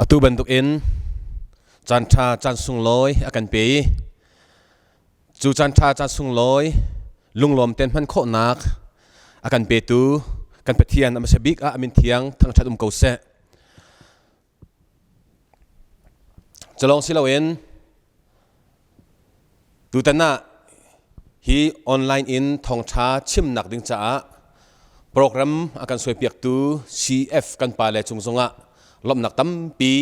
atu bantuk in chan tha chan sung loi akan pe chu chan tha chan sung loi lunglom ten man kho nak akan pe tu kan pathian amasabik a amin thiang thang that ko se chalong silawen tu tana hi online in Thawngtha Chim nak ding cha program akan soi piak tu CEF kan pale chungzonga lom nak tampi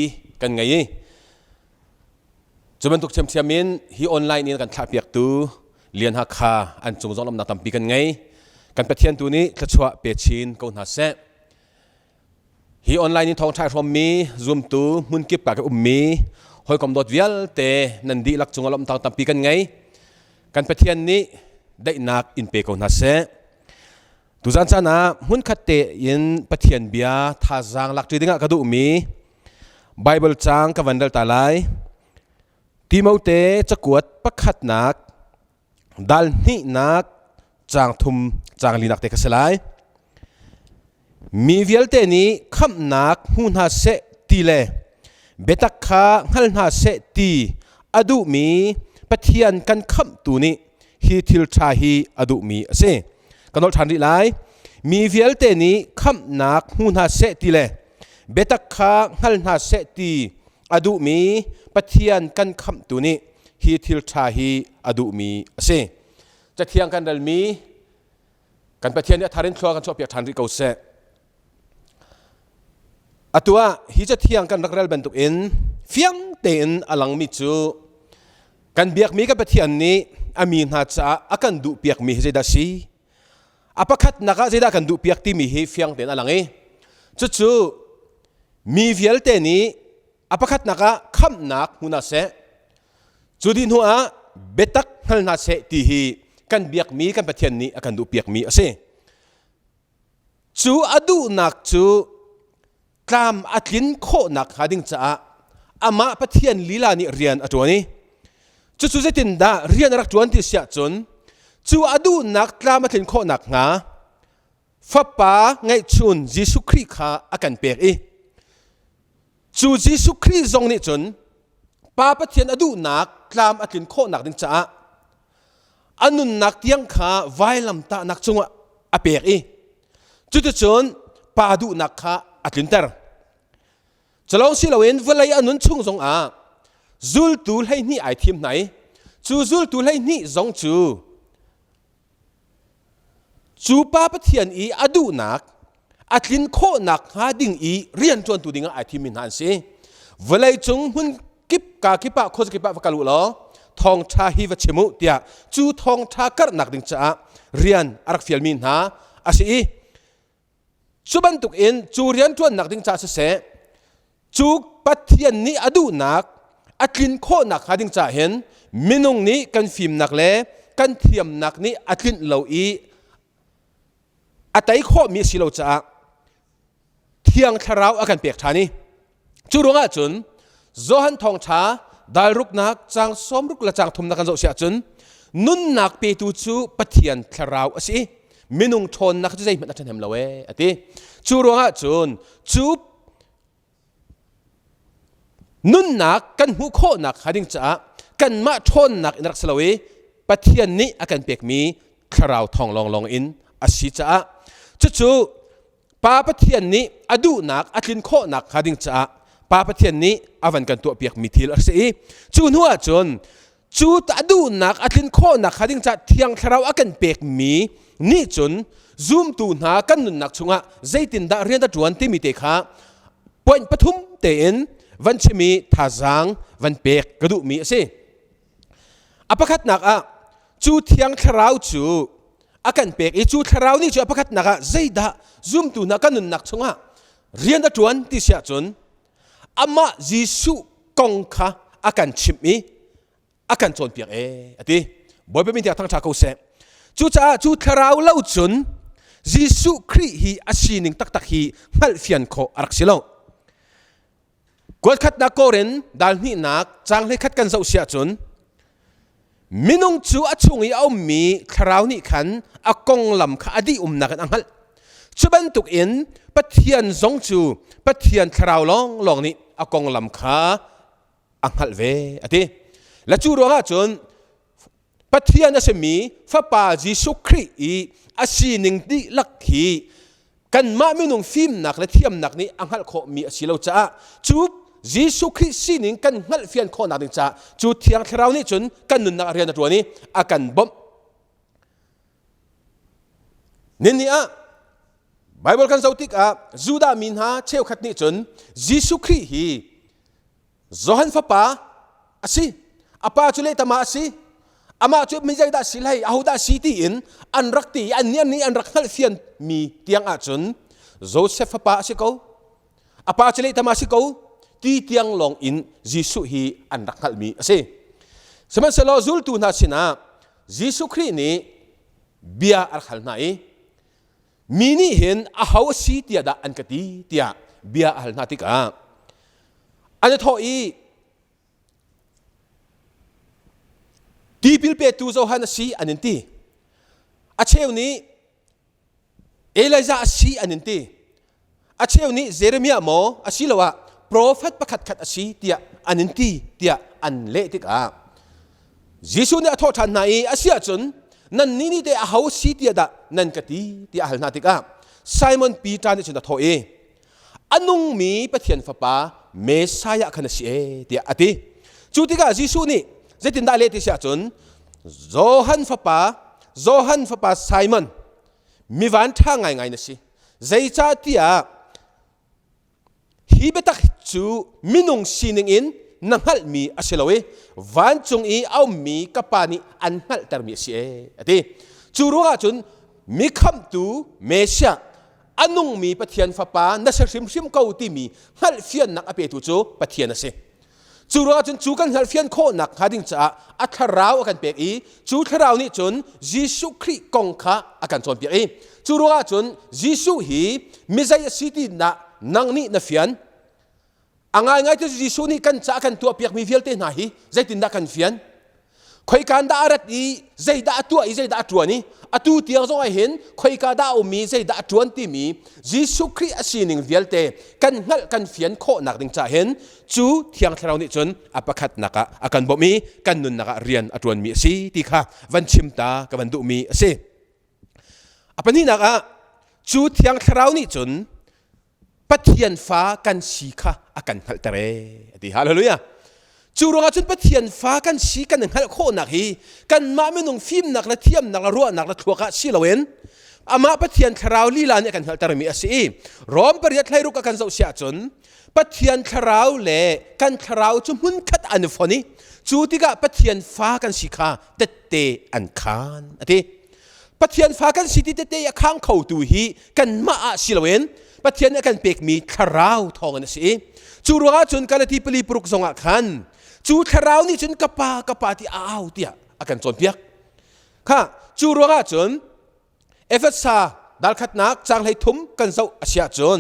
kan ngai chuban tuk chem thiamin hi online in kan thla piak tu lian ha kha an chungzong lom nak tampi kan ngai kan pathian tu ni thlachwa pe chin ko na se hi online in Thawngtha rom mi zoom tu mun kip ka mi hoi kom dot vial te nan di lak chunga lom tak tampi kan ngai kan pathian ni dai nak in pe ko na se tu zan chana mun khatte in pathian bia tha jang lak tidinga ka du mi bible chang ka vandal talai timote chakuat pakhat nak dal ni nak chang thum chang linak te kasalai mi vial te ni kham nak hun ha se ti le betak kha ngal na se ti adu mi pathian kan kham tu ni hi thil tha hi adu mi ase kanol than ri lai mi vial te ni kham nak hun ha se ti le betak kha ngal na se ti adu mi pathian kan kham tu ni hi thil tha hi adu mi ase cha thiang kan dal mi kan pathian ya tharin thlo kan chop ya than ri ko se atua hi cha thiang kan rakral bantuk in fiang te in alang mi chu kan biak mi ka pathian ni amin ha cha akan du piak mi zeda si apakhat naka zeda kan du piak ti mi hi fiang ten alang e chu mi vial te ni apakhat naka kham nak huna se chudin huwa betak hal na se ti hi kan biak mi kan pathian ni akan du piak mi ase chu adu nak chu tlam atlin kho nak hading cha ama pathian lila ni rian atwani chu zetin da rian rak tuan ti sia chun chu adu nak tlam atlin kho nak nga fapa ngai chun jisu khri kha akan pek e chu jisu khri zong ni chun pa pathian adu nak tlam atlin kho nak ding cha anun nak tiang kha vailam ta nak chunga apek e chu chun pa adu nak kha atlin tar chalong silawin velai anun chung zong a zul tu lai ni ai thim nai chu zul tu lai ni zong chu pa pathian i adu nak atlin kho nak ha ding i rian chuan tu dinga ai thim min han se velai chung hun kip ka kipa khoj kipa vakalu lo Thawngtha hi va chemu tia chu Thawngtha kar nak ding cha rian arak fial min ha asi chuban tuk in chu rian chuan nak ding cha se chu pathian ni adu nak atlin kho nak hading cha hen minung ni kan fim nak le kan thiam nak ni atlin lo i atai kho mi silo cha thiang tharau akan pek thani chu ronga chun zohan Thawngtha dal ruk nak chang som ruk la chang thum nak kan zo sia chun nun nak pe tu chu pathian tharau asi minung thon nak chu zai mat athan hem lawe ati chu ronga chun chu nun nak kan hu kho nak hading cha kan ma thon nak inak salawi pathian ni akan pek mi kharau thong long in asi cha chu pa pathian ni adu nak atlin kho nak hading cha pa pathian ni avan kan tu piak mi thil arse chu nuwa chun chu adu nak atlin kho nak hading cha thiang kharau akan pek mi ni chun zoom tu na kan nun nak chunga zaitin da rian da tuan ti mi te kha point pathum te in van chimi thazang van pek kadu mi ase apakhat nak a chu thiang kharau chu akan pek i chu kharau ni chu apakhat nak a zaida zoom tu na kanun nak chunga rian da tuan ti sia chun ama jisu kong kha akan chimi akan chon piak ati boy be min ta thang tha ko se chu cha chu kharau lo chun jisu khri hi asining tak tak hi ngal fian kho arak silo kwat khat na koren dal ni nak chang le khat kan zo sia chun minung chu achungi au mi kharau ni khan akong lam kha adi nak an anghal ชุบันตุกอินปะเทียนสงจูปะเทียนคราวลองนี่อากงลำขาอังหัลเวอติและจูรัวจนปะเทียนนั่นมีฟ้าป่าจิสุครีอาชีนิงดีลักขีกันมาไม่นุ่งฟิล์มหนักและเทียมหนักนี้อังหัลโคมีอาชีเราจ้าจูจิสุครีสีนิงกันหัลเฟียนโคหนักนิจ้าจูเทียงคราวนี้จนกันนุนนักเรียนตัวนี้อากันบ่มนี่ไบเบิลกันเจ้าติกจูดามินหาเชี่ยวขัดนี้จนจิสุครีฮีโจฮันฟ้าป่าอาชีอาป่าจุเลตมาอาชีอามาจุไม่ใจได้สิเลยเอาได้สิที่อินอันรักตีอันนี้อันรักฮัลเฟียนมีเตียงอาจุนโจเซฟฟ้าป่าสิเขาอาป่าจุเลตมาสิเขาที่เตียงลงอินจิสุฮีอันรักฮัลมีอาชีสมัยเสลอจูลตูน่าสินะจิสุครีนี้เบียอัลฮัลไหนมีนี่เห็นอาหาวสีเตียดอันกติเตียเบียอัลนาติกาอันนี้ทอยทีพิลเปตูโซฮันสีอันนี้ตีอาเชวนี้เอลิซาสีอันนี้ตีอาเชวนี้เจเรมียาโมอาสีละว่าโปรเฟตประคัดขัดสีเตียอันนี้ตีเตียอันเละติกายิสุเนี่ยทอดทันไหนอาเซียจนนั่นนี่เดอาหาวสีเตียดนั่นกติเตียอัลนาติกาไซมอนปีตานี่จนทอยอันนุ่งมีปะเทียนฟ้าป่าเมสายะขณะสีเตียอติจุดที่กายิสุนี่จะติดได้เลติเสียจนโจฮันฟ้าป่าไซมอนมีวันท่าไงนะสิใจจ่าเตียฮีเบตักจูมินุงซีนิงอินนังฮัลมีอาศัยเลยวันจงอีเอามีกับปานีอันฮัลตร์มีเสียอติจูรัวจนมีคำตูเมเสียอันนุ่งมีปะเทียนฟ้าป่านั่นชิมเกาตีมีฮัลเฟียนนักอเปตุจูปะเทียนนะสิจูรัวจนจูกันฮัลเฟียนโคนักหาดิ่งจ้าอัทราวกันเปียจูทราวนี่จนยิสุคริกงข้าอากันจนเปียจูรัวจนยิสุฮีมิใจสิตินะนังนี่นเฟียนง่ายที่ยิสุนี่กันจ้ากันตัวเปียกมีเฟียลเตน่าฮีใจตินนักกันเฟียนคอยการด่ารัดอีใจด่าตัวใจด่าตัวนี่อตูเตียงส่งให้เห็นคอยการด่าอมีใจด่าตัวที่มียิสุคริอาศีนิงเฟียลเตกันงัดกันเฟียนโคนักดิ่งจ้าเห็นจูเทียงเรานี่จนอปคัดนักอากันบ่มีกันนุนนักเรียนอตวนมีสิที่ข้าวันชิมตากับวันดุมีสิอปนี้นักจูเทียงเรานี่จนปะเทียนฟ้ากันสีข้าอากันฮัลเตเรที่ฮาเลลูยาจูรัวจนปะเทียนฟ้ากันสีกันหนึ่งฮัลโคนักฮีกันมาไม่นุ่งฟิล์มนักละเทียมนักละรัวนักละทัวกะสีละเวนอามาปะเทียนคราวลีลาเนี่ยกันฮัลเตเรมีสิร้อมปริยัติให้รู้กันเจ้าเสียจนปะเทียนคราวเล่กันคราวจุมุนขัดอันฟอนี่จูติกะปะเทียนฟ้ากันสีข้าเตเตอันคานที่ปะเทียนฟ้ากันสีเตเตข้างเขาตูฮีกันมาสีละเวนปะเทียนกันเปกมีคราวทองกันสิจูรัวจนกันที่ปลีปรุกสงขันจูคราวนี่จนกะปาที่อ้าวเตียอากันจนเปียกค่ะจูรัวจนเอฟเอสซาดัลขัดนักจางให้ทุ่มกันเจ้าอาเซียจน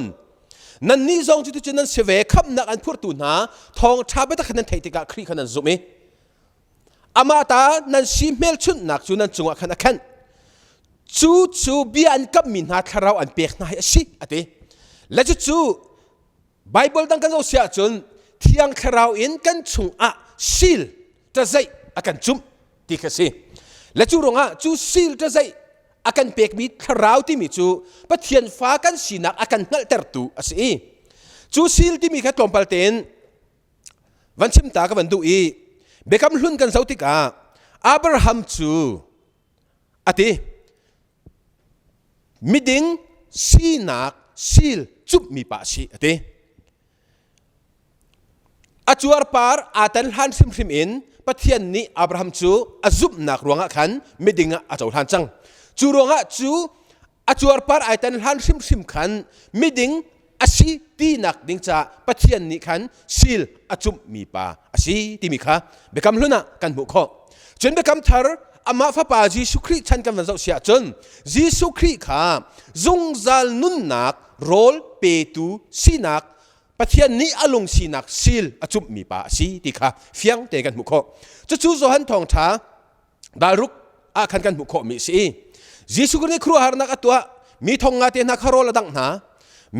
นั่นนี่จงจุดจุดนั้นเสวคำนักอันพูดตูน่าทองชาเบตักนันไทยติกาครีขนาดจุมีอามาตานั่นซีเมลชุนนักจูนั่นจงขนาดขันจูเบียนกับมินหาคราวอันเปียกนายสิอะติและจูไบเบิลตั้งกันเจ้าเสียจนเทียงคราวอินกันชงซิลจะใจอากันจุ่มที่กสิและจูรงจูซิลจะใจอากันเปียกมีคราวที่มีจูปะเทียนฟ้ากันสีนักอากันนัลเตอร์ตูสิจูซิลที่มีแค่ตอมปัลเตนวันชิมตากับวันดูอีเบคำลุ่นกันเจ้าติกาอับราฮัมจูอะติมิดิงสีนักซิลจุบมีป่าสีอะติอาจวรปาร์อาตันฮันซิมซิมอินปะเทียนนี้อับราฮัมจูอาจุบนักรวงขันมิดิงอาจาวทันจังจูรวงจูอาจวรปาร์อาตันฮันซิมซิมขันมิดิงอาชีตีนักดิงจ้าปะเทียนนี้ขันซิลอาจุบมีป่าอาชีตีมีข้าเบคำลุนะกันบุกข้อจนเบคำทาร์อามาฟ้าป่าจีสุครีฉันกันวันเสาร์เสียจนจีสุครีข้าจงจัลนุนนักโรลเปตูสีนักปะเทียนนี้อารมณ์สีนักซิลอาจุบมีป่าสีติค่ะเฟียงเตกันบุกข้อจะจูโซฮันทองท้าดารุกอาคันกันบุกข้อมีสีจีสุครีครัวหานักตัว มีทงงาเตนักคารอลดังนะ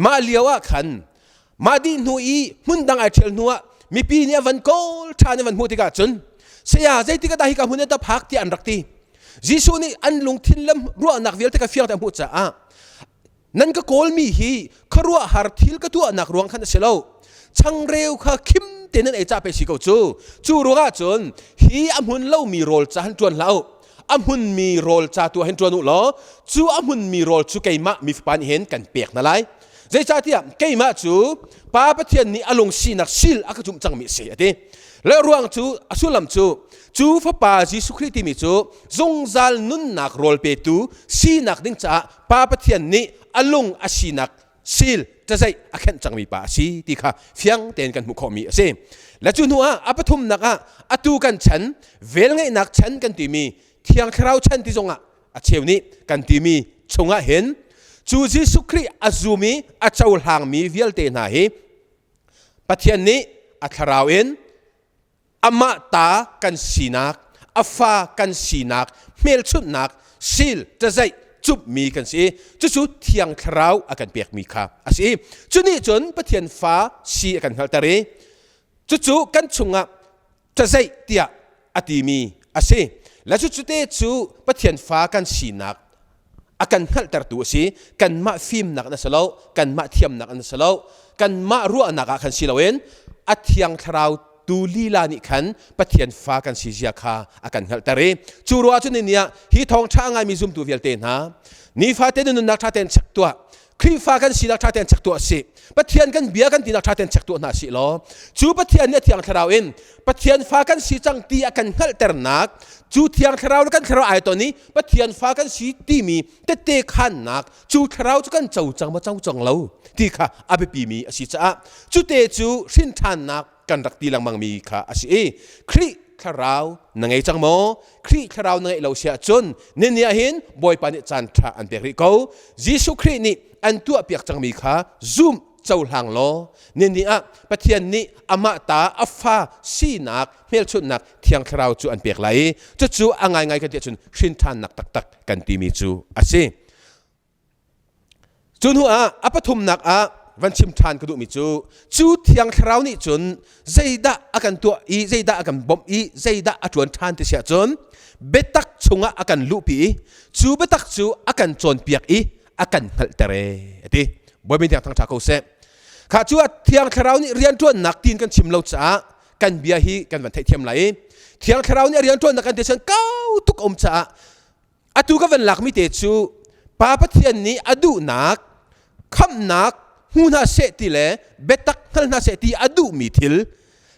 มาเลียวขันมาดีหนูอีมุนดังไอเชลนัวมีปีนี้วันโกลชาในวันมุติกาจุนเสียใจที่กระดาฮิกามุนเตพักที่อันรักตีจิสูนี่อันลงทิ้งลำรัวนักเวลที่กาเฟียงแต่มุจ้านั่นก็โกลมีฮีครัวหาร์ทิลก็ตัวนักรวงขันเสลาช่างเร็วข้าคิมเตนันเอจ่าไปสิกจูรัวจุนฮีอัมหุนเล่ามีโรลจ้าหันจวนเล่าอัมหุนมีโรลจ้าตัวเห็นจวนอุล้อจูอัมหุนมีโรลจูเกยมะมีฝปานเห็นกันเปียกนั่นไรใจจ่าที่เกยมะจูป้าประเทศนี้อารมณ์สีนักซิลอักจุมจังมีเสียดีแล้วรวงจูอสุลัมจูฝปาจิสุคริติมิจูจงจัลนุนนักโรลเปตูสีนักดิ้งจ้าป้าประเทศนี้อารมณ์อสีนักซิลจะใจอาเข็นจังมีป่าสีที่ข้าเฟียงเต้นกันมุขมีเสียและจุนหัวอปทุมนักอตูกันฉันเวลไงนักฉันกันตีมีเที่ยงคราวฉันที่จงเชียวนี้กันตีมีชงเห็นจูจิสุคริอาจูมีอาเจ้าหางมีเวลเตนาฮีประเทศนี้อาคราวเอ็นอมาตากันสีนักอฟ้ากันสีนักเมลชุดนักซิลจะใจจุบมีกันสิจู่ๆเที่ยงคราวอากันเปียกมีค่ะอาสิจุดนี้จนประเทศฟ้าสีอากันหัลตารีจู่ๆกันชงจะใจเตียอติมีอาสิและจู่ๆเตจู่ประเทศฟ้ากันสีนักอากันหัลตาตัวสิกันมาฟิล์มนักนั่นสโลกันมาเทียมนักนั่นสโลกันมารัวนักกันสิลาเวนอาเที่ยงคราวตูลีลานิขันประเทศฟ้ากันสิจิอาคาอากันหัลตารีจูรัวจุนนี้ฮีทองช่างไงมีซุ่มตัวเวลเตนฮะนี่ฟ้าเตนุนนักชาเตนชักตัวครีฟ้ากันสินักชาเตนชักตัวสิประเทศกันเบียกันตีนักชาเตนชักตัวน่าสิล้อจูประเทศเนี่ยเที่ยงคราวเองประเทศฟ้ากันสิจังตีอากันหัลตานักจูเที่ยงคราวกันคราวไอตัวนี้ประเทศฟ้ากันสิตีมีเตะขันนักจูคราวจุกันเจ้าจังมาเจ้าจังเล่าที่ข้าอาเปปีมีอาศิจ้าจูเตจูสินทานนักกันรักตีลังมังมีค่ะอาศัยครีคราวนังไงจังโมครีคราวนังไงเราเสียจนเนียหินบอยปานิจันทราอันเปียกริโกยิสุครีนี่อันตัวเปียกจังมีค่ะซุ่มเจ้าหางโลเนียประเทศนี้อมาตาอัฟฟาสีนักเมลชุดนักเที่ยงคราวจูอันเปียกไหลจู่ๆไงกันเดียจนชินทานนักตักกันตีมีจูอาศัยจุนหัวอปทุมนักวันชิมทานกระดูกมิจูเที่ยงคราวนี้จนใจด่าอากันตัวอีใจด่าอากันบ่มอีใจด่าจวนทานที่เสียจนเบตักชงอากันลุปีจูเบตักจูอากันจนเปียกอีอากันหัลเตเรที่บ่มีทางทางชาเขาเสข้าจูเที่ยงคราวนี้เรียนจวนนักตีนกันชิมเราจ้ากันเบียฮีกันวันเทียมไหลเที่ยงคราวนี้เรียนจวนนักกันเดชันก้าวทุกอมจ้าอตูก็วันหลักมิเตจูป้าประเทศนี้อดูนักคำนักหูน่าเสติเลยเบตักนั่นน่าเสติอดูมีทิล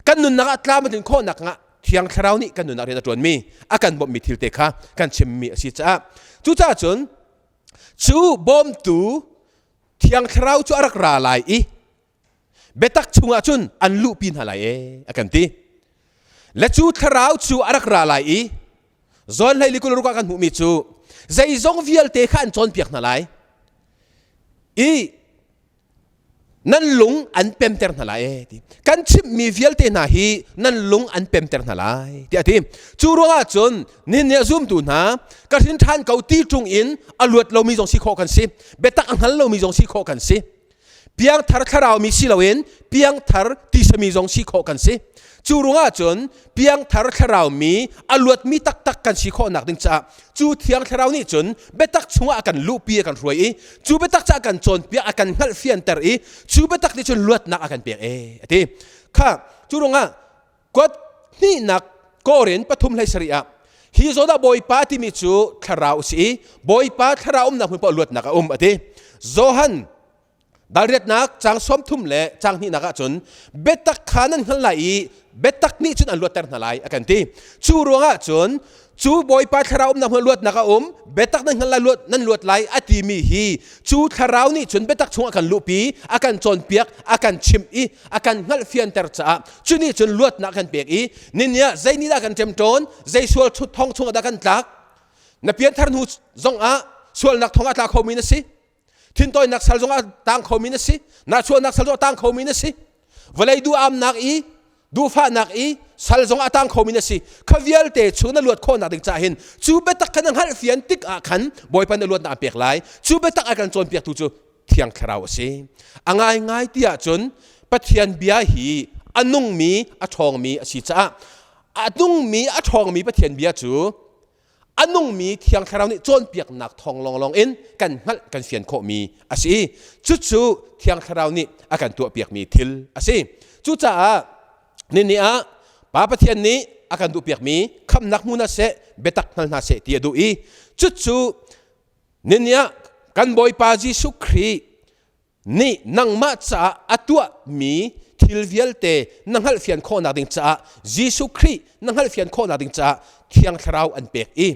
กันนุนนักอัตรามาถึงข้อนักงะเที่ยงคราวนี้กันนุนนักเรียนจวนมีอาการบ่มีทิลเตค่ะกันชิมมีสิจ้าจู่จ้าจนจู่บอมตูเที่ยงคราวจู่รักราลายอีเบตักชุ่งจุนอันลุปินหาลายอาการตีและจู่คราวจู่รักราลายอีจนให้ลิกุลรุกกันหูมีจู่ใจจงเวียลเตค่ะอันจนเปียกหาลายอีนั่นลุงอันเป็นเตอร์นาลายกันชิมมีเวลเตนาฮีนั่นลุงอันเป็นเตอร์นาลายที่อาทิจูรัวจนนี่เนี่ยซุ่มตุนะการสินทานเกาตีจงอินอลวดเรามีจงสิโคกันสิเบตักอันหันเรามีจงสิโคกันสิเพียงทาร์คาราวมีสิลาเวนเพียงทาร์ที่สมีจงสิโคกันสิจูรัวจนเพียงทาร์คาราวมีอลวดมีตักกันสิโคนักดึงจ้าจูเทียงคาราวนี่จนเบตักชงอากันลูปีกันรวยจูเบตักจะกันจนเปียกันหัลเฟียนเตอร์จูเบตักนี่จนลวดนักอากันเปียที่ข้าจูรัวกดนี่นักก็เรียนปฐุมไลสริอาฮิโซดาบอยปาที่มีจูคาราวสิบอยปาคาราวนักมันปลวดนักที่โซฮันดาริดนักจางสมทุ่มเละจางนี่นักจนเบตักขานันหันไหลเบตักนี่จนอันลวดเตอร์นักไหลอากันที่จูรัวจนจูบอยปาคาราวนักมันลวดนักเบตักนั่นหันไหลลวดนั่นลวดไหลอติมีฮีจูคาราวนี่จนเบตักชงอากันลุปีอากันจนเปียกอากันชิมอีอากันหัลเฟียนเตอร์จ้าจูนี่จนลวดนักกันเปียกอีนี่เนี่ยใจนี่นักกันเต็มโจนใจส่วนชุดทองชงอากันตักนับเปียนทาร์นูจงส่วนนักทองอาตาเขามีนะสิทิ้งตัวนักสัลจงต่างเขามีนะสินักชวนนักสัลจงต่างเขามีนะสิเวลาดูนักอี ดูฟ้านักอีสัลจงอาตังเขามีนะสิขวิลเตชูนลวดโคนักดึงจ่าเห็นจูเบตักกันหันเฟียนติกอาขันบอยปันลวดนักเปียกไหลจูเบตักอากันจนเปียกตูจูเทียงคราวสิง่ายง่ายที่จนปัทยันเบียฮีอันนุ่งมีอัชองมีอสิจ้าอันนุ่งมีอัชองมีปัทยันเบียจูอันนุ่งมีเทียงคราวนี้จนเปียกหนักทองลองเอ็นกันหันกันเฟียนโคมีอสิจูเทียงคราวนี้อากันตัวเปียกมีทิลอสิจูจ้านี่ป้าปัทยันนี้อาการดูเปียกมีคำนักมุนาเสเบตักนันนาเสตียดูอีจู่นี่กันบอยปาจิสุครีนี่นังมาจ้าอัตัวมีทิลวิลเตนังฮัลฟิอันโคนาดิงจ้าจิสุครีนังฮัลฟิอันโคนาดิงจ้าเทียงคราวอันเปียกอี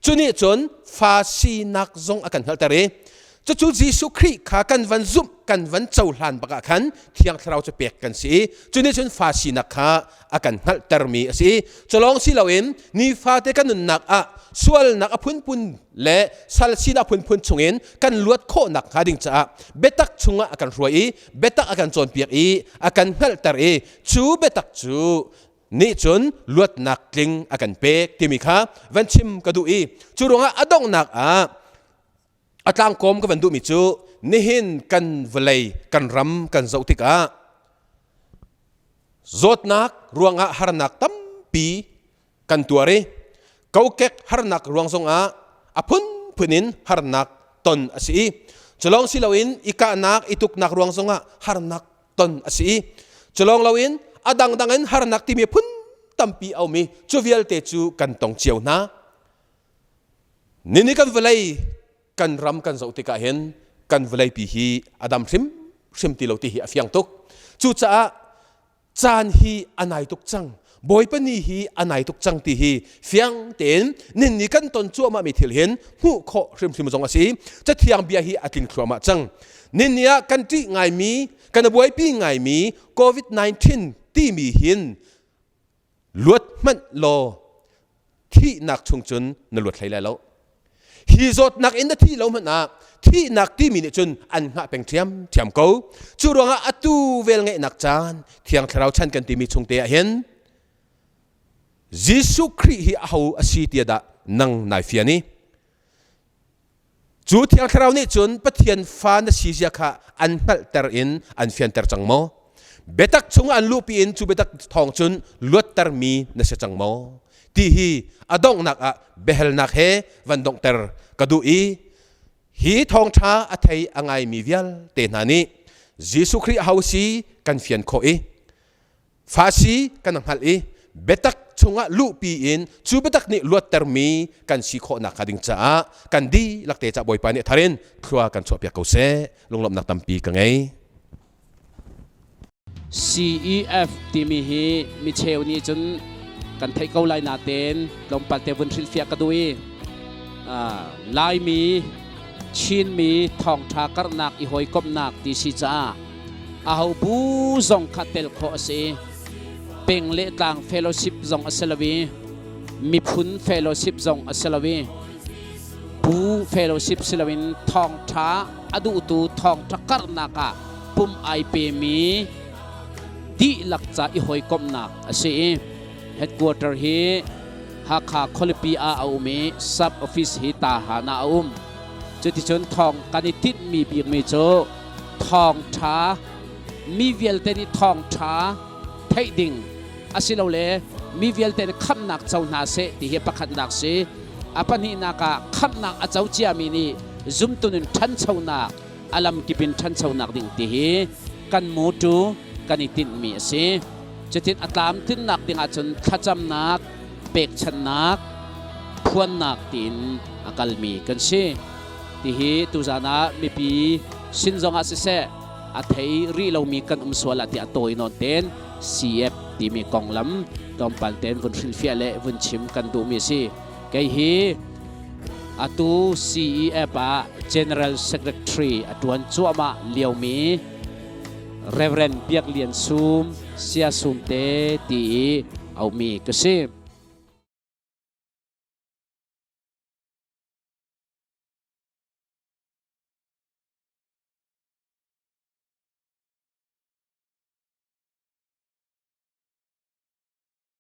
จุนี่จนฟาซีนักจงอาการฮัลตารีจู่จิสุครีขากันวันซุ่มกันวันเจ้าหลานปากขันเที่ยงเราจะเปียกกันสิจุนี่จนฟาสีนักขาอากันหัลตรมีสิจะลองสิเราเองนี่ฟาเตกันนุนนักส่วนนักพุ่นและสัลซีนักพุ่นชงเองกันลวดโคนักหาดิ่งจ้าเบตักชงอากันรวยเบตักอากันจนเปียกอากันหัลตรจูเบตักจูนี่จนลวดนักลิงอากันเปียกที่มีข้าวันชิมกระดูจูรงอดองนักอัตลังคมก็เป็นดูมิจูนี่หินกันเวลัยกันรำกันเจ้าติกาจดนักรวงหารนักตั้มปีกันตัวเรเกาเก็กหารนักรวงทรงพุนินหารนักตนอสีจะลองสิลาวินอีกานักอิตุกนักรวงทรงหารนักตนอสีจะลองลาวินดังหารนักที่มีพุนตั้มปีเอามีจูวิลเตจูกันตองเจียวนะนี่กันเวลัยกันรำกันเจ้าติกาเห็นกันเวลาปีฮีอดัมชิมตีเราตีฮีอฟยังตุกจู่จ้าจานฮีอันไหนตุกจังบอยปนีฮีอันไหนตุกจังตีฮีฟยังเต็นนี่กันตนจั่วมาไม่เที่ยวเห็นหูโคชิมจงอาศัยจะเที่ยงเบียฮีอากินครัวมาจังนี่กันที่ไงมีกันบอยปีไงมีโควิด-19ที่มีหินลวดมันโลที่นักชงจนนลวดไหลแล้วฮีจดนักอินทที่เราเหมือนนักที่นักที่มีเนี่ยจนอันหะเป็นเทียมเขาจู่รองอัตูเวลเงนักจานเที่ยงเราชันกันที่มีชงเตียเห็นยิสุคริฮิเอาอาชีเตียดะนังนายฟิยานีจู่เที่ยงเราเนี่ยจนปะเทียนฟ้านชีเซียค่ะอันนัลเตอร์อินอันฟิยันเตอร์จังโมเบตักชงอันลูปีอินจู่เบตักทองจนลวดเตอร์มีนเสจังโมที่ฮีอดองนักเบลนักเฮวันดงเตอร์กระดูอีฮีทองช้าอัฐยอังไงมีวิลเตนานียิสุคริฮาวซีกันเฟียนโคอีฟาซีกันนังฮัลอีเบตักชงลูปีอินจูเบตักนี่ลวดเตอร์มีกันชีโคนักขัดิงจ้ากันดีลักเตจ่าบอยปานี่ทารินครัวกันชอบเปียกเขาเสลงลมนักตั้มปีกันไง CEF ที่มีฮีมิเชลนี่จนกันไทยเกาไลนาเตนลงปัลเตวันทริลเฟียกระดุยลายมีชินมีทองทากรนักอีหอยกบนักที่สิจ้าอาหูบูซงคัตเตลโคเซเป็งเลตังเฟโลชิปซงอัสลาวีมีพุนเฟโลชิปซงอัสลาวีบูเฟโลชิปสลาวินทองทาอดูตูทองทากรนักปุ่มไอเปมีดีหลักจากอีหอยกบนักเซheadquarter hi hakha kholipi a aumi sub office hi ta hana chuti chon thong kanitit mi bi me cho thong tha mi vial te ni thong tha thaiding asilole mi vial te kham nak chau na se ti he pakhat nak se apani na ka kham nak a chau chia mi ni zum tunun than chau na alam kipin than chau nak ding ti hi kan mu tu kanitin mi seจะทิ้งอัตลามทิ้งนักติงอาจนขจำนักเปกชันนักพวนนักตินอากาลมีกันสิที่ฮีตุจานะมีปีสินจงอาศัยเสอาเทยรีเรามีกันสวลที่อัตโตยนนเตน CEF ที่มีกองลำตอมปันเตนวันฟิลเฟียเละวันชิมกันดูมีสิไกฮีอัตุ CEF General Secretary อัตวันจัวมาเลียวมีReverend เปียกเลียนซูมเสียซูมเตตีเอามีก็สิ